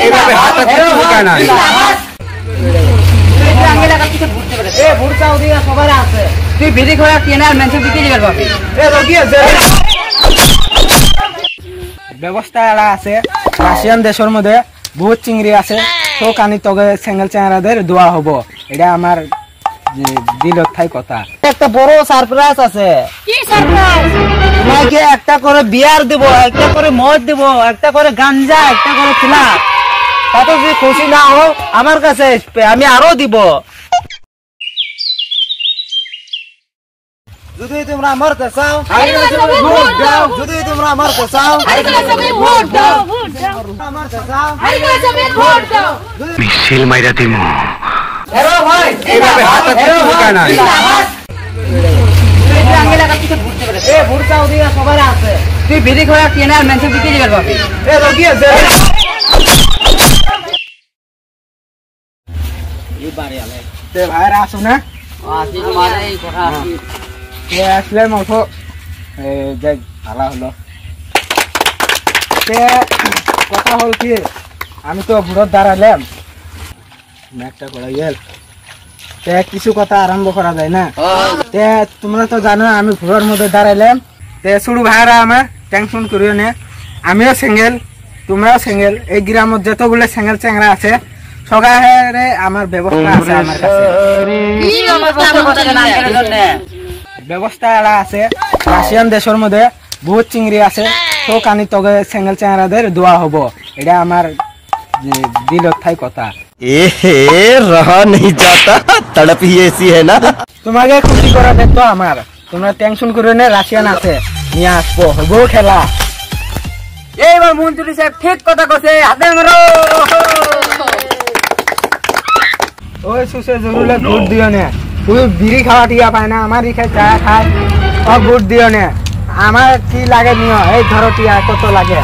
এইভাবে হাতে ঢুকায় না। তুই বিধি করে কেনার মেনশন দিতে যাবে বাবু। ব্যবস্থা আছে রাশিয়ান দেশের মধ্যে বহুত চিংড়ি আছে, তো কানি তবে সিঙ্গেল চ্যাংরাদের দোয়া হবো, এটা আমার দিলত থাই কথা। একটা বড় সারপ্রাইজ আছে। কি সারপ্রাইজ? তোমাকে একটা করে বিয়ার দিব, একটা করে মদ দিব, একটা করে গাঞ্জা, একটা করে খিলাপ। তাতে যদি খুশি না হো আমার কাছে আসবে, আমি আরো দিব। যদি তোমরা মরতে চাও ভোট দাও, যদি তোমরা মরতে চাও ভোট দাও, ভোট দাও। মরতে চাও ভোট দাও। মিছিল মাইরা দিমু। হেরো ভাই এইভাবে হাতে ঢুকায় না। ভোট চাও দিয়া সবার আছে, তুই বিধি করে কেনার মেনশন দিতে যাবে বাবু। ভাইরা আসো না আসলে মত ভালো হলো। কথা হল কি, আমি তো ভোটত দাঁড়ালাম, একটা করে গেল কিছু কথা আরম্ভ করা যায় না। তোমরা তো জানো আমি ভোটের মধ্যে দাঁড়াইলাম, শুরু ভাইরা আমার টেনশন করিও না, আমিও সিঙ্গেল, তোমরাও সিঙ্গেল। এই গ্রামের যতগুলো সিঙ্গেল চ্যাংরা আছে সবাই আমার ব্যবস্থা আছে, আমার কাছে ব্যবস্থা আছে। রাশিয়ান দেশের মধ্যে বহুত চিংড়ি আছে, তো কানি তবে সিঙ্গেল চ্যাংরাদের দোয়া হবো, এটা আমার দিলত থাই কথা। रहा नहीं जाता, तड़प ही ऐसी है ना। তোমাকে খুশি করা দেখতো আমার, তোমরা টেনশন করে না, রাশিয়ান আছে নিয়ে আসবো, হবো খেলা। এইবার মন্ত্রী সাহেব ঠিক কথা কছে, হাতে মারো। ওই সুসে জরুরে ভোট দিও না, তুই বিড়ি খাওয়া টিয়া পায় না, আমার ইখানে চা খায়, সব ভোট দিও না। আমার কি লাগে নিও, এই ধরো টিয়া কত লাগে,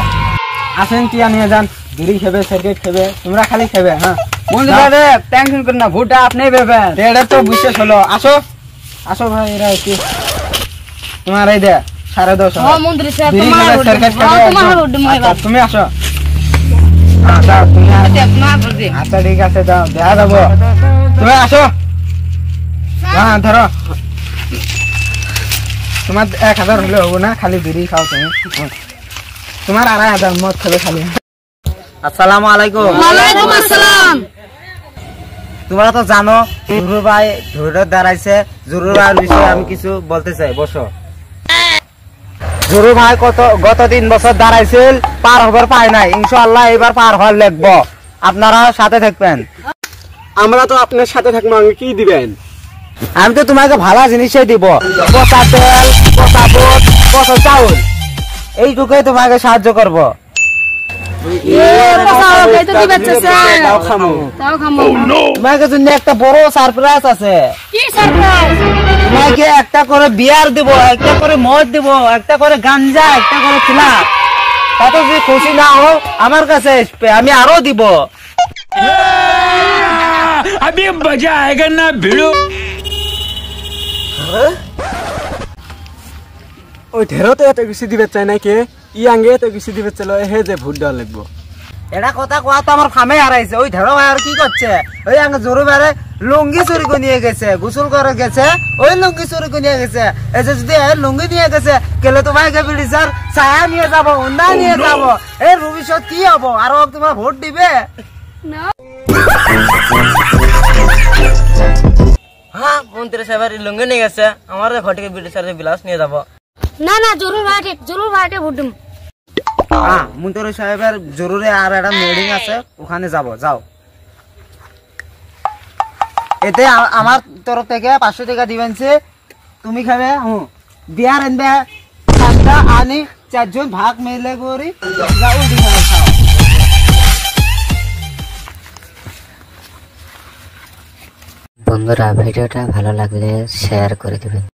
আসেন টিয়া নিয়ে যান, বিড়ি খেবে, সিগারেট খেবে, তোমরা খালি খেবে। হ্যাঁ মন্ত্রী সাহেব টেনশন করেন না, ভোটটা আপনি পাবেন, এটা তো বিশেষ হলো। আসো আসো ভাই, এরা কি তোমার এই দে 10:30। মন্ত্রী সাহেব তুমি আসো, আচ্ছা ঠিক আছে যাও, দেখা যাবো, তুমি আসো। হ্যাঁ ধরো, তোমার 1000 হলে হবো না, খালি বিড়ি খাও তুমি, তোমার 2500 মদ খাবে খালি। আসসালামু আলাইকুম। ওয়ালাইকুম আসসালাম। তোমরা তো জানো জরুর ভাই ভোটে দাঁড়াইছে, জরুর ভাইয়ের বিষয়ে আমি কিছু বলতে চাই, বসো। জরু ভাই গত 3 বছর দাঁড়াইছিল, পার হবার পায় নাই, ইনশাআল্লাহ এবার পার হওয়ার লাগবো, আপনারা সাথে থাকবেন। আমরা তো আপনার সাথে থাকবো, আমি কি দিবেন? আমি তো তোমাকে ভালো জিনিসই দিব, পচা তেল, পচা বুট, পচা চাউল, এইটুকুই তোমাকে সাহায্য করবো। তোমাকে জন্য একটা বড় সারপ্রাইজ আছে। কি সারপ্রাইজ? তোমাকে একটা করে বিয়ার দিব, একটা করে মদ দিব, একটা করে গাঞ্জা, একটা করে খিলাপ। তাতে যদি খুশি না হো আমার কাছে আসবে, আমি আরো দিব। अभी मजा आएगा ना भिड़ो। ওই ঢেরতে এত কিছু দিবে চাই নাকি, আঙ্গে এত কিছু দিবে চাইল, হে যে ভোট দেওয়া লাগবো। এটা কথা কোয়া তো আমার ফামে হারাইছে। ওই ধরো ভাই আর কি করছে, ওই আগে জোরে বেড়ে লুঙ্গি চুরি করে নিয়ে গেছে, গোসল করে গেছে, ওই লুঙ্গি চুরি করে নিয়ে গেছে। এই যে যদি লুঙ্গি নিয়ে গেছে, কেলে তোমাকে বিড়ি স্যার ছায়া নিয়ে যাবো, উন্না নিয়ে যাবো, এই ভবিষ্যৎ কি হবো? আরো তোমার ভোট দিবে? হ্যাঁ মন্ত্রী সাহেবের লুঙ্গি নিয়ে গেছে, আমার ঘটিকে বিড়ি স্যার বিলাস নিয়ে যাবো। না না, জরুর ভাইটে ভোট দিম। হ্যাঁ মন্ত্রী সাহেবের জরুরি আর একটা মিটিং আছে, ওখানে যাব, যাও। এতে আমার তরফ থেকে 500 টাকা দিবেন, তুমি খাবে, বিয়ার আনবে 5টা, আনি 4 জন ভাগ মিলে করি যাও। বন্ধুরা ভিডিওটা ভালো লাগলে শেয়ার করে দিবেন।